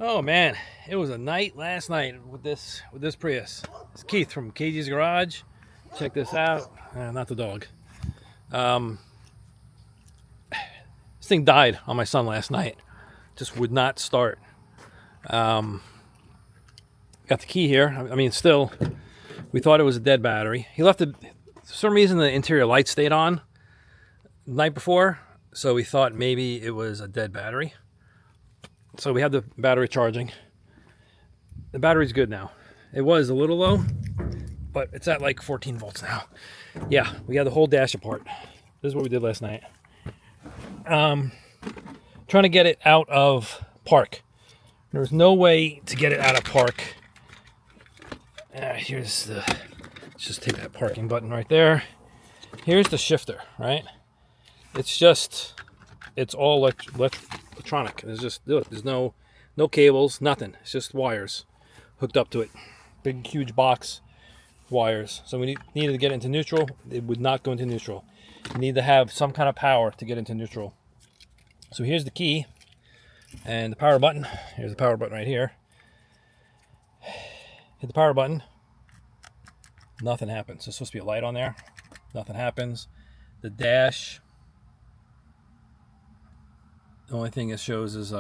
Oh man, it was a night last night with this Prius. It's Keith from KG's Garage. Check this out. Not the dog. Um, this thing died on my son last night. Just would not start. Um, got the key here. I mean, still, we thought it was a dead battery. He left it. For some reason, the interior light stayed on the night before, so we thought maybe it was a dead battery. So we had the battery charging. The battery's good now. It was a little low, but it's at like 14 volts now. Yeah, we got the whole dash apart. This is what we did last night. Trying to get it out of park. There was no way to get it out of park. Let's just take that parking button right there. Here's the shifter, right? It's all electronic. There's no cables, nothing. It's just wires hooked up to it. Big, huge box wires. So we needed to get into neutral. It would not go into neutral. You need to have some kind of power to get into neutral. So here's the key and the power button. Here's the power button right here. Hit the power button. Nothing happens. There's supposed to be a light on there. Nothing happens. The dash. The only thing it shows is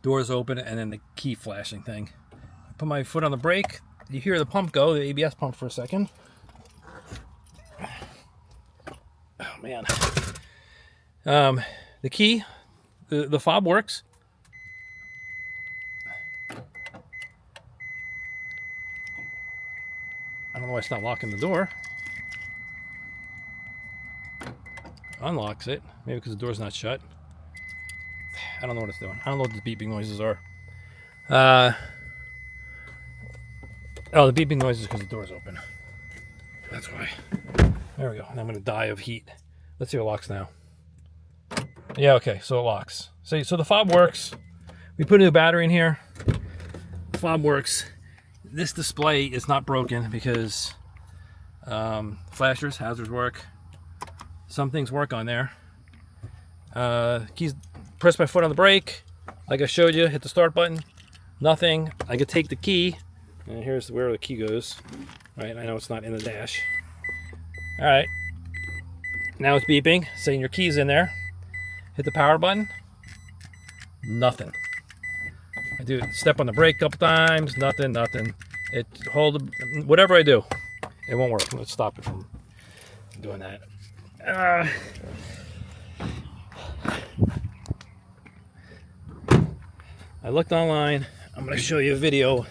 doors open and then the key flashing thing. I put my foot on the brake. You hear the pump go, the ABS pump for a second. Oh man. The key, the fob works. I don't know why it's not locking the door. Unlocks it. Maybe because the door's not shut. I don't know what it's doing. I don't know what the beeping noises are. The beeping noise is because the door's open. That's why. There we go. And I'm going to die of heat. Let's see if it locks now. Yeah, okay, so it locks. So the fob works. We put a new battery in here. The fob works. This display is not broken because flashers, hazards work. Some things work on there. Keys, press my foot on the brake. Like I showed you, hit the start button. Nothing. I could take the key. And here's where the key goes. Right, I know it's not in the dash. All right. Now it's beeping, saying your key's in there. Hit the power button. Nothing. I do step on the brake a couple times. Nothing. Whatever I do, it won't work. Let's stop it from doing that. I looked online. I'm going to show you a video.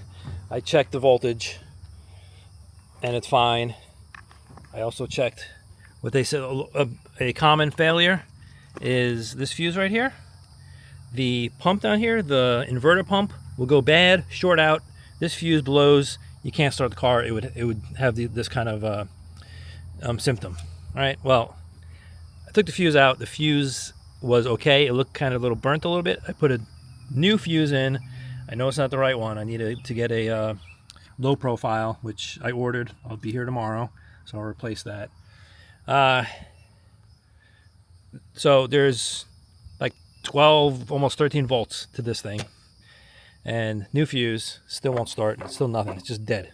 I checked the voltage, and it's fine. I also checked what they said. A common failure is this fuse right here. The pump down here, the inverter pump, will go bad, short out. This fuse blows. You can't start the car. It would have this kind of symptom. All right. Well, I took the fuse out. The fuse was okay. It looked kind of a little burnt a little bit. I put a new fuse in. I know it's not the right one. I needed to get a low profile, which I ordered. I'll be here tomorrow, so I'll replace that. So there's like 12, almost 13 volts to this thing. And new fuse, still won't start. It's still nothing. It's just dead.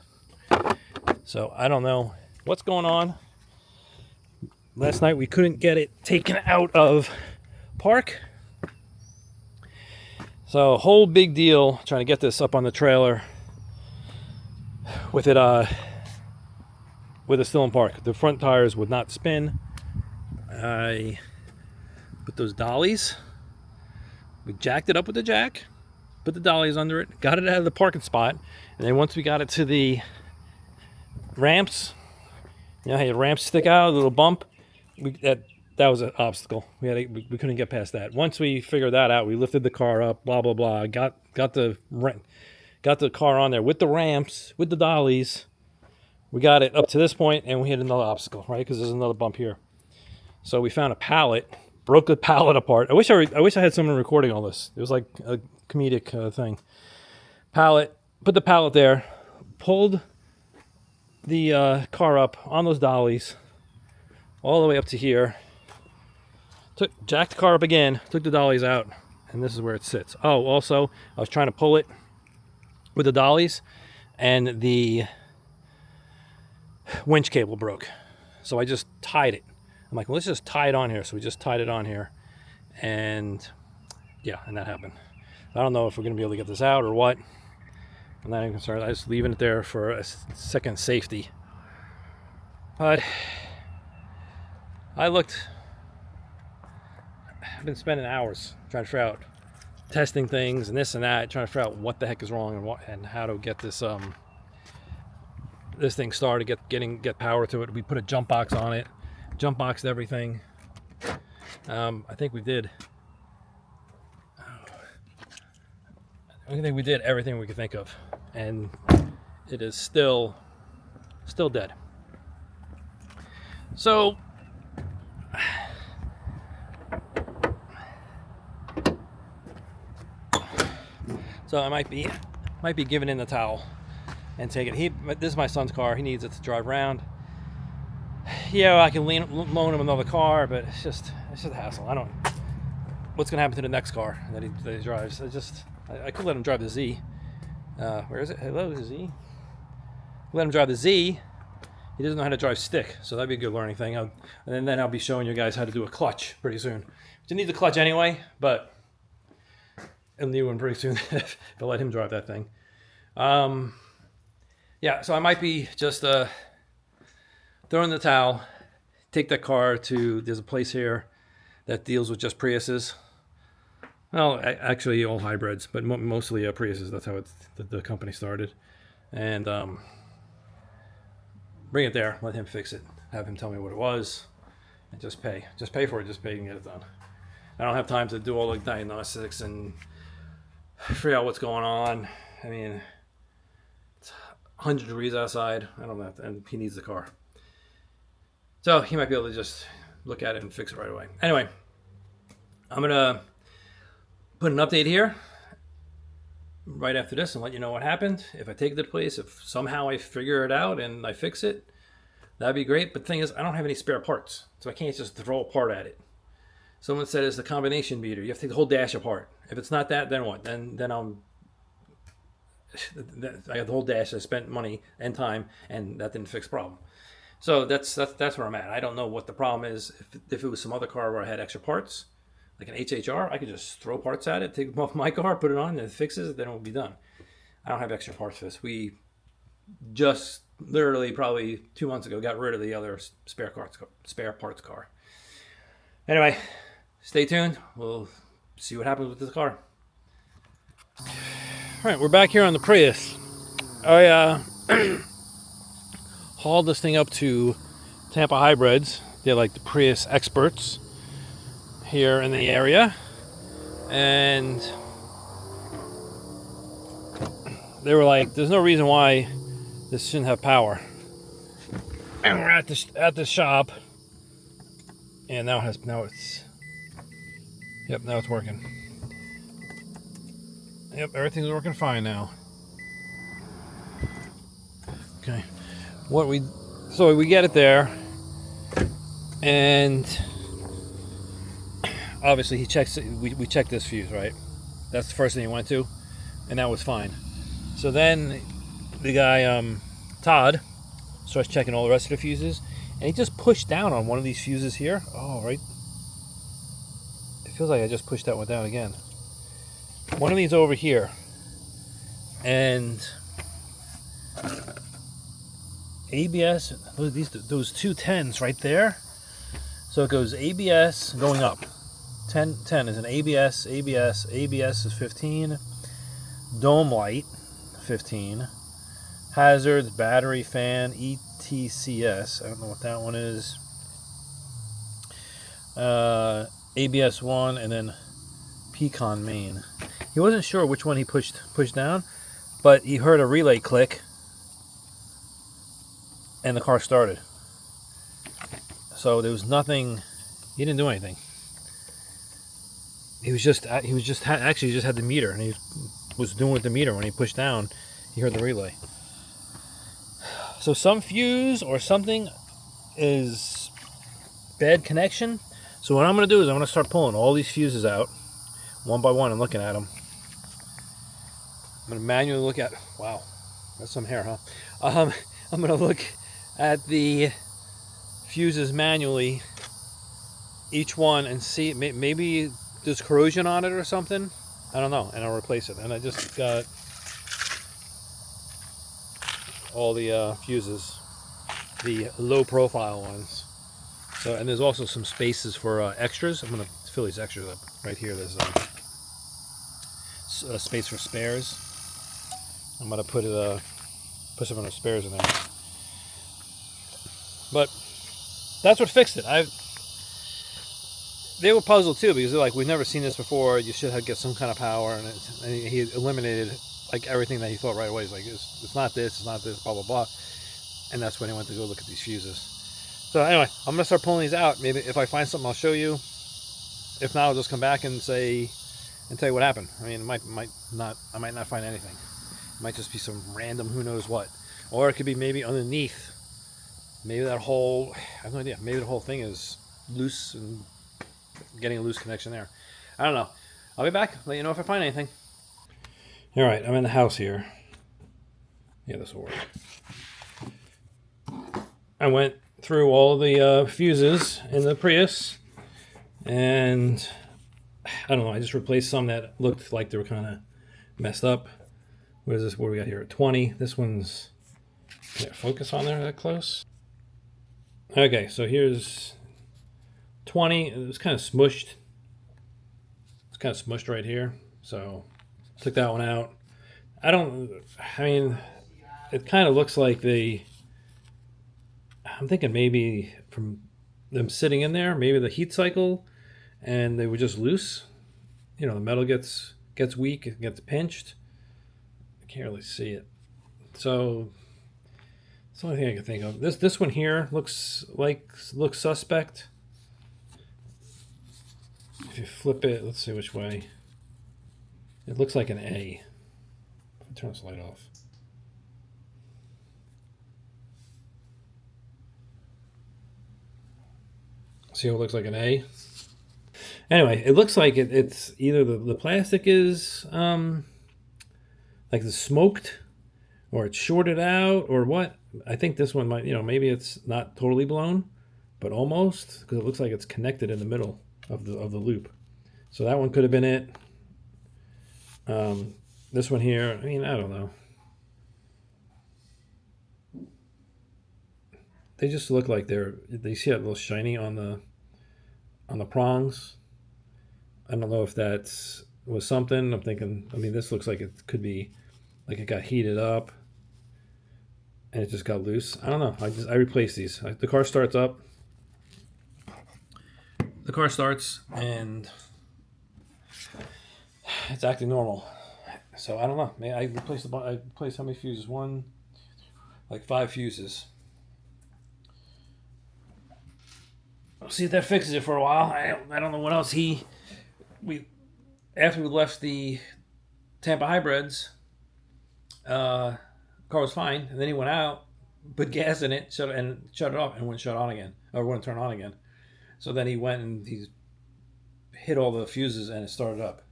So I don't know what's going on. Last night we couldn't get it taken out of park. So whole big deal trying to get this up on the trailer with it still in park. The front tires would not spin. I put those dollies. We jacked it up with the jack, put the dollies under it, got it out of the parking spot, and then once we got it to the ramps, you know how your ramps stick out, a little bump, that was an obstacle. We couldn't get past that. Once we figured that out, we lifted the car up, blah blah blah. Got the car on there with the ramps, with the dollies. We got it up to this point, and we hit another obstacle, right? Because there's another bump here. So we found a pallet, broke the pallet apart. I wish I had someone recording all this. It was like a comedic thing. Pallet, put the pallet there, pulled the car up on those dollies, all the way up to here. Jacked the car up again, took the dollies out, and this is where it sits. Oh, also, I was trying to pull it with the dollies, and the winch cable broke. So I just tied it. I'm like, well, let's just tie it on here. So we just tied it on here, and yeah, and that happened. I don't know if we're going to be able to get this out or what. I'm not even concerned. I'm just leaving it there for a second safety. But I've been spending hours trying to figure out, testing things and this and that, trying to figure out what the heck is wrong and how to get this this thing started, get power to it. We put a jump box on it, jump boxed everything. I think we did everything we could think of, and it is still dead. So I might be giving in the towel and take it. This is my son's car. He needs it to drive around. Yeah, I can loan him another car, but it's just a hassle. I don't. What's gonna happen to the next car that he drives? I could let him drive the Z. Where is it? Hello, Z. Let him drive the Z. He doesn't know how to drive stick, so that'd be a good learning thing. And then I'll be showing you guys how to do a clutch pretty soon. You need the clutch anyway, but I'll need one pretty soon if I let him drive that thing. Yeah, so I might be just throwing the towel, take that car to, there's a place here that deals with just Priuses. Well, actually all hybrids, but mostly Priuses. That's how the company started. And bring it there, let him fix it, have him tell me what it was, and just pay for it, just pay and get it done. I don't have time to do all the diagnostics and figure out what's going on. I mean, it's 100 degrees outside. I don't know, and he needs the car. So he might be able to just look at it and fix it right away. Anyway, I'm going to put an update here right after this and let you know what happened. If I take it to the place, if somehow I figure it out and I fix it, that'd be great. But the thing is, I don't have any spare parts, so I can't just throw a part at it. Someone said it's the combination beater. You have to take the whole dash apart. If it's not that, then what? Then I got the whole dash. I spent money and time, and that didn't fix the problem. So that's where I'm at. I don't know what the problem is. If it was some other car where I had extra parts, like an HHR, I could just throw parts at it, take them off my car, put it on, and it fixes it, then it will be done. I don't have extra parts for this. We just literally probably 2 months ago got rid of the other spare parts car. Anyway, stay tuned. We'll see what happens with this car. All right, we're back here on the Prius. I hauled this thing up to Tampa Hybrids. They're like the Prius experts here in the area, and they were like, there's no reason why this shouldn't have power. And we're at the shop, and now it's working. Yep, everything's working fine now. Okay, so we get it there, and obviously he checks it. We checked this fuse, right? That's the first thing he went to, and that was fine. So then the guy Todd starts checking all the rest of the fuses, and he just pushed down on one of these fuses here. Oh, right. It feels like I just pushed that one down again. One of these over here, and ABS. Those two 10s right there. So it goes ABS going up. 10 is an ABS is 15. Dome light, 15. Hazards, battery, fan, ETCS. I don't know what that one is. ABS 1, and then Pecan main. He wasn't sure which one he pushed down, but he heard a relay click, and the car started. So there was nothing. He didn't do anything. He just had the meter, and he was doing with the meter. When he pushed down, he heard the relay. So some fuse or something is bad connection. So what I'm going to do is I'm going to start pulling all these fuses out one by one and looking at them. I'm going to manually look at, wow, that's some hair, huh? I'm going to look at the fuses manually, each one, and see, maybe there's corrosion on it or something. I don't know, and I'll replace it. And I just got all the fuses, the low profile ones. So, and there's also some spaces for extras. I'm going to fill these extras up. Right here, there's a space for spares. I'm going to put some of the spares in there. But that's what fixed it. They were puzzled too, because they're like, we've never seen this before. You should get some kind of power, and he eliminated like everything that he thought right away. He's like, it's not this, blah blah blah. And that's when he went to go look at these fuses. So anyway, I'm gonna start pulling these out. Maybe if I find something, I'll show you. If not, I'll just come back and tell you what happened. I mean, I might not find anything. It might just be some random who knows what, or it could be maybe underneath. Maybe that whole, I have no idea. Maybe the whole thing is loose and getting a loose connection there. I don't know. I'll be back. Let you know if I find anything. All right, I'm in the house here. Yeah, this will work. I went through all the fuses in the Prius, and I don't know. I just replaced some that looked like they were kind of messed up. What is this? What do we got here? 20. This one's. Can I focus on there that close? Okay, so here's 20. It was kind of smushed. It's kind of smushed right here. So took that one out. I mean, it kind of looks like I'm thinking maybe from them sitting in there, maybe the heat cycle, and they were just loose. You know, the metal gets weak, it gets pinched. I can't really see it. So it's the only thing I can think of. This one here looks suspect. If you flip it, let's see which way. It looks like an A. Turn this light off. See how it looks like an A? Anyway, it looks like it's either the plastic is like the smoked, or it's shorted out, or what. I think this one might, maybe it's not totally blown, but almost, because it looks like it's connected in the middle of the loop. So that one could have been it. This one here, I mean, I don't know. They just look like they see that little shiny on the prongs. I don't know if was something. I'm thinking, I mean, this looks like it could be like it got heated up and it just got loose. I don't know. I replaced these. The car starts up. The car starts and it's acting normal. So I don't know. Maybe I replaced how many fuses? Like 5 fuses. We'll see if that fixes it for a while. I don't know what else after we left the Tampa hybrids, car was fine, and then he went out, put gas in it, shut it off, and wouldn't shut on again, or wouldn't turn on again. So then he went and he hit all the fuses, and it started up.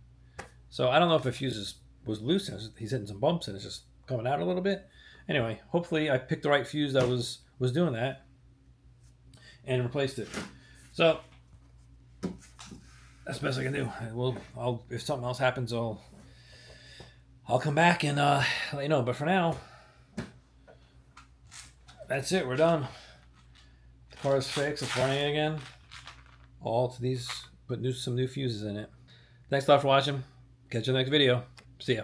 So I don't know if the fuse was loose, and he's hitting some bumps, and it's just coming out a little bit. Anyway, hopefully I picked the right fuse that was doing that, and replaced it. So that's the best I can do. If something else happens, I'll come back and let you know. But for now, that's it. We're done. The car is fixed. It's running again. All to these, put some new fuses in it. Thanks a lot for watching. Catch you in the next video. See ya.